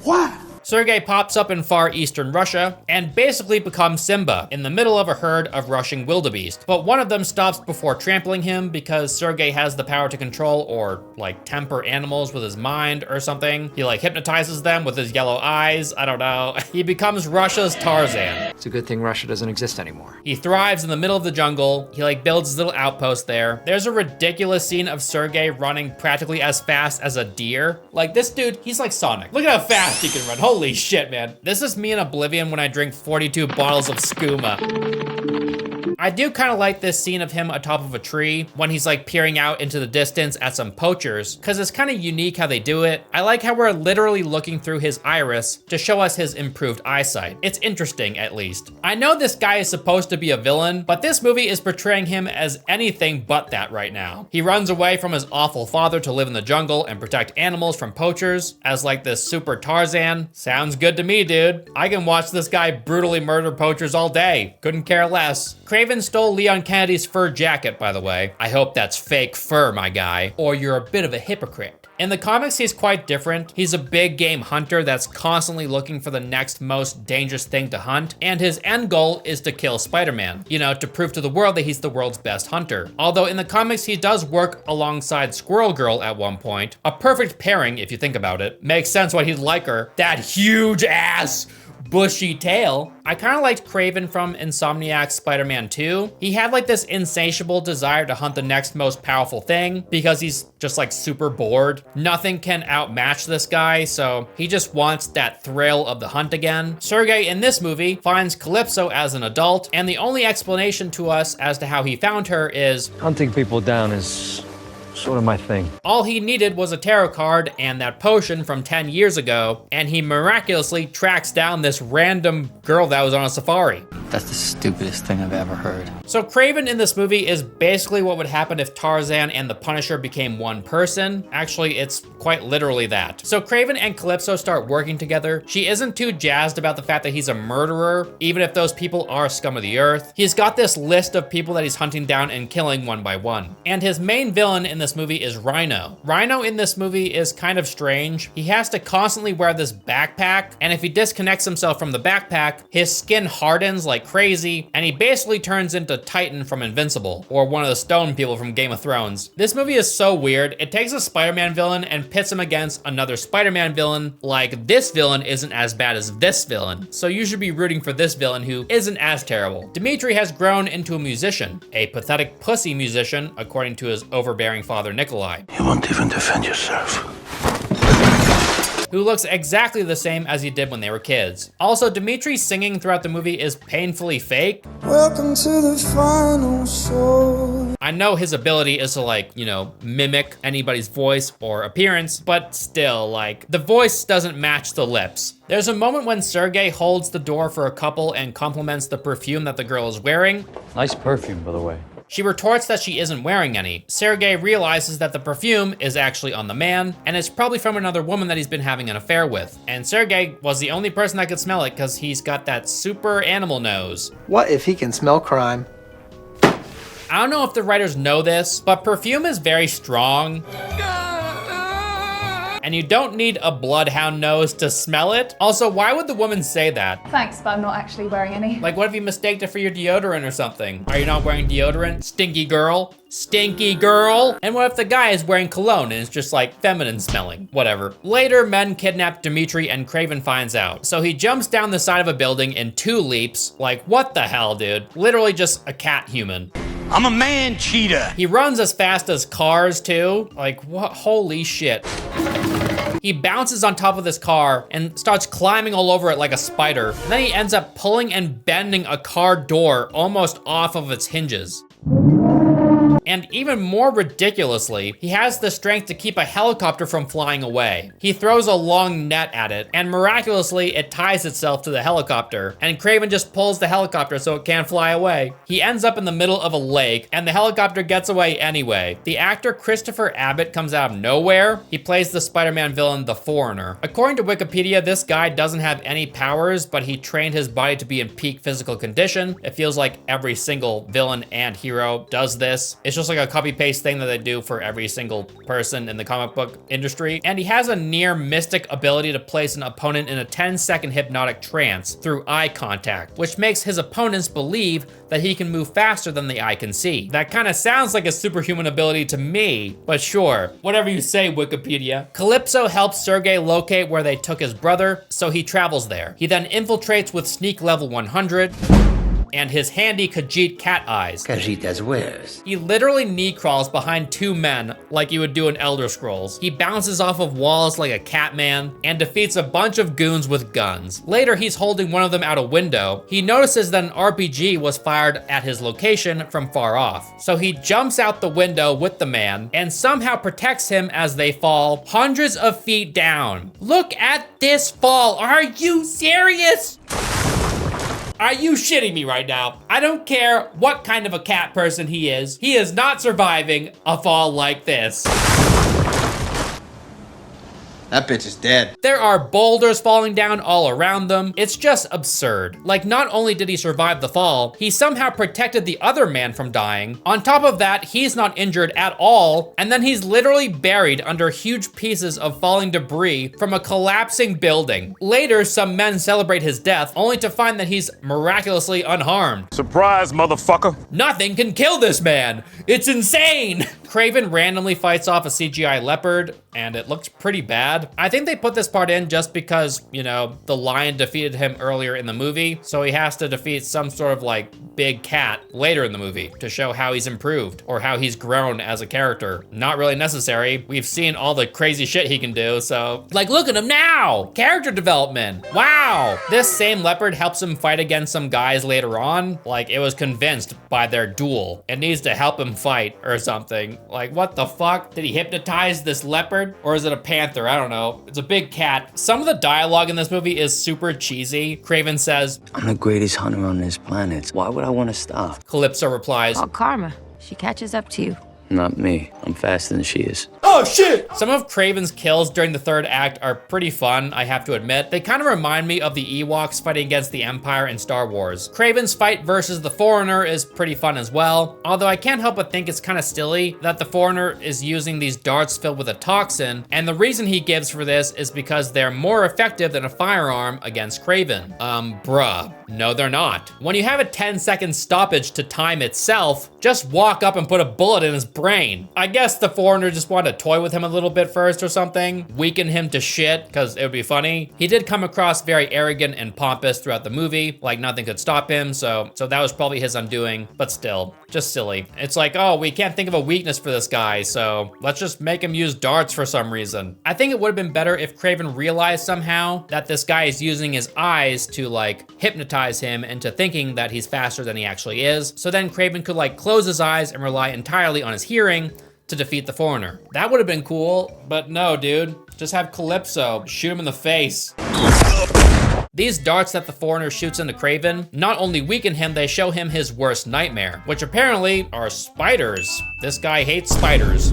What? Sergey pops up in far eastern Russia and basically becomes Simba in the middle of a herd of rushing wildebeest. But one of them stops before trampling him because Sergey has the power to control or like temper animals with his mind or something. He like hypnotizes them with his yellow eyes. I don't know. He becomes Russia's Tarzan. It's a good thing Russia doesn't exist anymore. He thrives in the middle of the jungle. He like builds his little outpost there. There's a ridiculous scene of Sergey running practically as fast as a deer. Like this dude, he's like Sonic. Look at how fast he can run. Holy shit, man. This is me in Oblivion when I drink 42 bottles of skooma. I do kind of like this scene of him atop of a tree when he's like peering out into the distance at some poachers, because it's kind of unique how they do it. I like how we're literally looking through his iris to show us his improved eyesight. It's interesting, at least. I know this guy is supposed to be a villain, but this movie is portraying him as anything but that right now. He runs away from his awful father to live in the jungle and protect animals from poachers as like this super Tarzan. Sounds good to me, dude. I can watch this guy brutally murder poachers all day. Couldn't care less. Kraven stole Leon Kennedy's fur jacket, by the way. I hope that's fake fur, my guy, or you're a bit of a hypocrite. In the comics, he's quite different. He's a big game hunter that's constantly looking for the next most dangerous thing to hunt, and his end goal is to kill Spider-Man, you know, to prove to the world that he's the world's best hunter. Although in the comics, he does work alongside Squirrel Girl at one point. A perfect pairing, if you think about it. Makes sense why he'd like her. That huge ass, bushy tail. I kind of liked Kraven from Insomniac's Spider-Man 2. He had like this insatiable desire to hunt the next most powerful thing because he's just like super bored. Nothing can outmatch this guy, so he just wants that thrill of the hunt again. Sergey in this movie finds Calypso as an adult, and the only explanation to us as to how he found her is hunting people down is sort of my thing. All he needed was a tarot card and that potion from 10 years ago, and he miraculously tracks down this random girl that was on a safari. That's the stupidest thing I've ever heard. So Kraven in this movie is basically what would happen if Tarzan and the Punisher became one person. Actually, it's quite literally that. So Kraven and Calypso start working together. She isn't too jazzed about the fact that he's a murderer, even if those people are scum of the earth. He's got this list of people that he's hunting down and killing one by one. And his main villain in this movie is Rhino. Rhino in this movie is kind of strange. He has to constantly wear this backpack, and if he disconnects himself from the backpack, his skin hardens like crazy, and he basically turns into Titan from Invincible, or one of the stone people from Game of Thrones. This movie is so weird. It takes a Spider-Man villain and pits him against another Spider-Man villain. Like, this villain isn't as bad as this villain, so you should be rooting for this villain who isn't as terrible. Dimitri has grown into a musician, a pathetic pussy musician, according to his overbearing father Nikolai. You won't even defend yourself. Who looks exactly the same as he did when they were kids. Also, Dimitri's singing throughout the movie is painfully fake. Welcome to the final show. I know his ability is to like, you know, mimic anybody's voice or appearance, but still, like, the voice doesn't match the lips. There's a moment when Sergey holds the door for a couple and compliments the perfume that the girl is wearing. Nice perfume, by the way. She retorts that she isn't wearing any. Sergey realizes that the perfume is actually on the man, and it's probably from another woman that he's been having an affair with. And Sergey was the only person that could smell it because he's got that super animal nose. What if he can smell crime? I don't know if the writers know this, but perfume is very strong. And you don't need a bloodhound nose to smell it. Also, why would the woman say that? Thanks, but I'm not actually wearing any. Like, what if you mistaked it for your deodorant or something? Are you not wearing deodorant? Stinky girl? Stinky girl? And what if the guy is wearing cologne and it's just like feminine smelling? Whatever. Later, men kidnap Dimitri and Kraven finds out. So he jumps down the side of a building in 2 leaps. Like, what the hell, dude? Literally just a cat human. I'm a man cheater. He runs as fast as cars too. Like, what? Holy shit. He bounces on top of this car and starts climbing all over it like a spider. And then he ends up pulling and bending a car door almost off of its hinges. And even more ridiculously, he has the strength to keep a helicopter from flying away. He throws a long net at it, and miraculously, it ties itself to the helicopter, and Kraven just pulls the helicopter so it can't fly away. He ends up in the middle of a lake, and the helicopter gets away anyway. The actor Christopher Abbott comes out of nowhere. He plays the Spider-Man villain, the Foreigner. According to Wikipedia, this guy doesn't have any powers, but he trained his body to be in peak physical condition. It feels like every single villain and hero does this. It's It's just like a copy paste thing that they do for every single person in the comic book industry. And he has a near mystic ability to place an opponent in a 10-second hypnotic trance through eye contact, which makes his opponents believe that he can move faster than the eye can see. That kind of sounds like a superhuman ability to me, but sure, whatever you say, Wikipedia. Calypso helps Sergei locate where they took his brother, so he travels there. He then infiltrates with sneak level 100, and his handy Khajiit cat eyes. Khajiit's wares. He literally knee crawls behind two men like you would do in Elder Scrolls. He bounces off of walls like a cat man and defeats a bunch of goons with guns. Later, he's holding one of them out a window. He notices that an RPG was fired at his location from far off. So he jumps out the window with the man and somehow protects him as they fall hundreds of feet down. Look at this fall. Are you serious? Are you shitting me right now? I don't care what kind of a cat person he is not surviving a fall like this. That bitch is dead. There are boulders falling down all around them. It's just absurd. Like, not only did he survive the fall, he somehow protected the other man from dying. On top of that, he's not injured at all, and then he's literally buried under huge pieces of falling debris from a collapsing building. Later, some men celebrate his death, only to find that he's miraculously unharmed. Surprise, motherfucker. Nothing can kill this man. It's insane. Kraven randomly fights off a CGI leopard, and it looked pretty bad. I think they put this part in just because, you know, the lion defeated him earlier in the movie, so he has to defeat some sort of like big cat later in the movie to show how he's improved or how he's grown as a character. Not really necessary. We've seen all the crazy shit he can do, so like, look at him now. Character development. Wow. This same leopard helps him fight against some guys later on. Like, it was convinced by their duel. It needs to help him fight or something. Like, what the fuck? Did he hypnotize this leopard? Or is it a panther? I don't know. It's a big cat. Some of the dialogue in this movie is super cheesy. Kraven says, I'm the greatest hunter on this planet. Why would I want to stop? Calypso replies, Oh, karma. She catches up to you. Not me. I'm faster than she is. oh shit! Some of Kraven's kills during the third act are pretty fun, I have to admit. They kind of remind me of the Ewoks fighting against the Empire in Star Wars. Kraven's fight versus the Foreigner is pretty fun as well, although I can't help but think it's kind of silly that the Foreigner is using these darts filled with a toxin, and the reason he gives for this is because they're more effective than a firearm against Kraven. Bruh. No, they're not. When you have a 10-second stoppage to time itself, just walk up and put a bullet in his brain. I guess the Foreigner just wanted to toy with him a little bit first or something, weaken him to shit, because it would be funny. He did come across very arrogant and pompous throughout the movie, like nothing could stop him, so that was probably his undoing, but still, just silly. It's like, oh, we can't think of a weakness for this guy, so let's just make him use darts for some reason. I think it would have been better if Kraven realized somehow that this guy is using his eyes to like hypnotize him into thinking that he's faster than he actually is. So then Kraven could like close his eyes and rely entirely on his hearing to defeat the Foreigner. That would have been cool, but no, dude. Just have Calypso shoot him in the face. These darts that the Foreigner shoots into Kraven not only weaken him, they show him his worst nightmare, which apparently are spiders. This guy hates spiders.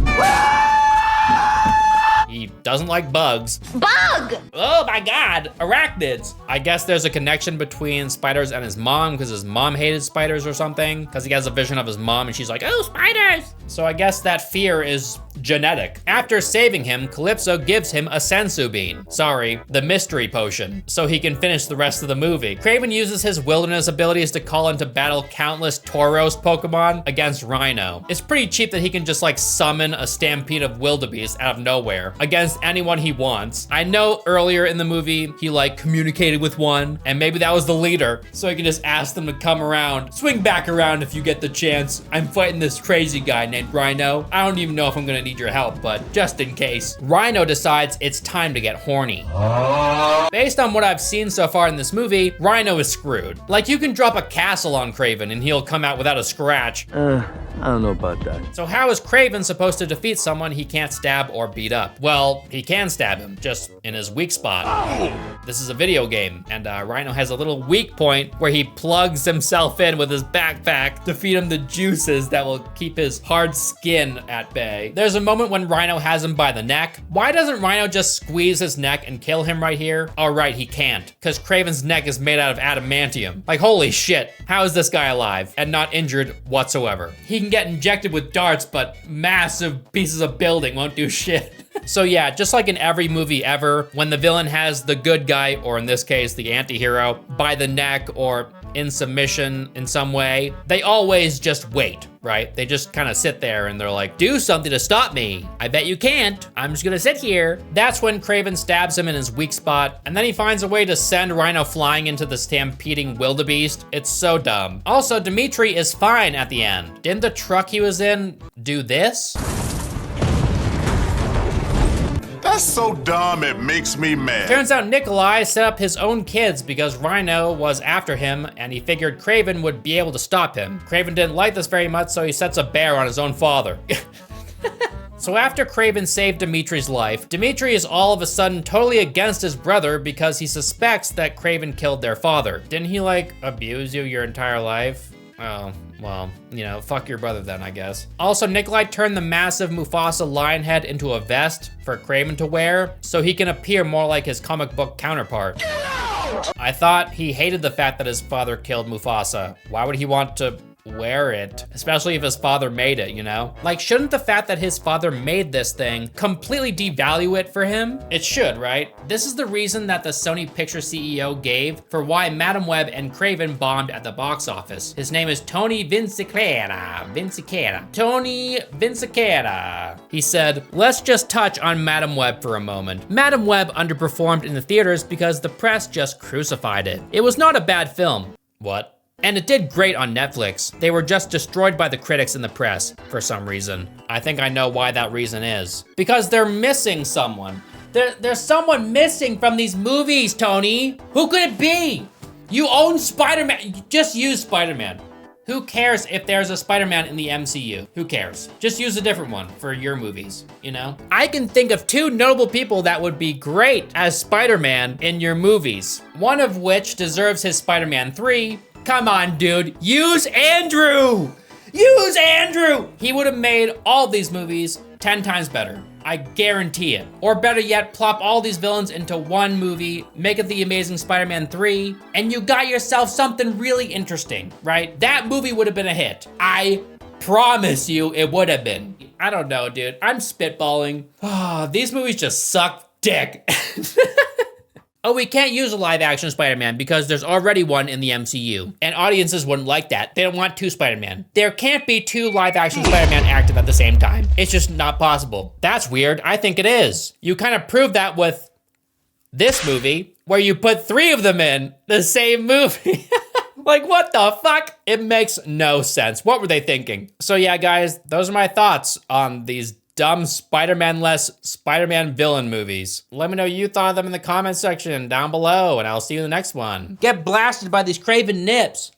He doesn't like bugs. Bug! Oh my God, arachnids. I guess there's a connection between spiders and his mom because his mom hated spiders or something, because he has a vision of his mom and she's like, oh, spiders. So I guess that fear is genetic. After saving him, Calypso gives him a sensu bean. Sorry, the mystery potion, so he can finish the rest of the movie. Kraven uses his wilderness abilities to call into battle countless Tauros Pokemon against Rhino. It's pretty cheap that he can just like summon a stampede of wildebeest out of nowhere against anyone he wants. I know earlier in the movie, he like communicated with one, and maybe that was the leader, so he can just ask them to come around. Swing back around if you get the chance. I'm fighting this crazy guy named Rhino. I don't even know if I'm gonna need your help, but just in case. Rhino decides it's time to get horny. Based on what I've seen so far in this movie, Rhino is screwed. Like, you can drop a castle on Kraven and he'll come out without a scratch. I don't know about that. So how is Kraven supposed to defeat someone he can't stab or beat up? Well, he can stab him, just in his weak spot. This is a video game, and Rhino has a little weak point where he plugs himself in with his backpack to feed him the juices that will keep his hard skin at bay. There's a moment when Rhino has him by the neck. Why doesn't Rhino just squeeze his neck and kill him right here? All right, he can't, because Kraven's neck is made out of adamantium. Like, holy shit, how is this guy alive and not injured whatsoever? He can get injected with darts, but massive pieces of building won't do shit. So yeah, just like in every movie ever, when the villain has the good guy, or in this case, the anti-hero, by the neck or in submission in some way, they always just wait, right? They just kind of sit there and they're like, do something to stop me. I bet you can't. I'm just gonna sit here. That's when Kraven stabs him in his weak spot, and then he finds a way to send Rhino flying into the stampeding wildebeest. It's so dumb. Also, Dimitri is fine at the end. Didn't the truck he was in do this? That's so dumb, it makes me mad. Turns out Nikolai set up his own kids because Rhino was after him and he figured Kraven would be able to stop him. Kraven didn't like this very much, so he sets a bear on his own father. So after Kraven saved Dimitri's life, Dimitri is all of a sudden totally against his brother because he suspects that Kraven killed their father. Didn't he like abuse you your entire life? Oh, well, you know, fuck your brother then, I guess. Also, Nikolai turned the massive Mufasa lion head into a vest for Kraven to wear so he can appear more like his comic book counterpart. I thought he hated the fact that his father killed Mufasa. Why would he want to wear it? Especially if his father made it, you know? Like, shouldn't the fact that his father made this thing completely devalue it for him? It should, right? This is the reason that the Sony Picture CEO gave for why Madam Web and Kraven bombed at the box office. His name is Tony Vinciquerra. Tony Vinciquerra. He said, let's just touch on Madam Web for a moment. Madam Web underperformed in the theaters because the press just crucified it. It was not a bad film. What? And it did great on Netflix. They were just destroyed by the critics and the press for some reason. I think I know why that reason is. Because they're missing someone. There's someone missing from these movies, Tony. Who could it be? You own Spider-Man. Just use Spider-Man. Who cares if there's a Spider-Man in the MCU? Who cares? Just use a different one for your movies, you know? I can think of two notable people that would be great as Spider-Man in your movies. One of which deserves his Spider-Man 3. Come on, dude, use Andrew! Use Andrew! He would have made all these movies 10 times better. I guarantee it. Or better yet, plop all these villains into one movie, make it The Amazing Spider-Man 3, and you got yourself something really interesting, right? That movie would have been a hit. I promise you it would have been. I don't know, dude. I'm spitballing. These movies just suck dick. Oh, we can't use a live-action Spider-Man because there's already one in the MCU, and audiences wouldn't like that. They don't want two Spider-Man. There can't be two live-action Spider-Man active at the same time. It's just not possible. That's weird. I think it is. You kind of proved that with this movie, where you put 3 of them in the same movie. Like, what the fuck? It makes no sense. What were they thinking? So yeah, guys, those are my thoughts on these dumb Spider-Man-less Spider-Man villain movies. Let me know what you thought of them in the comment section down below, and I'll see you in the next one. Get blasted by these Kraven nips.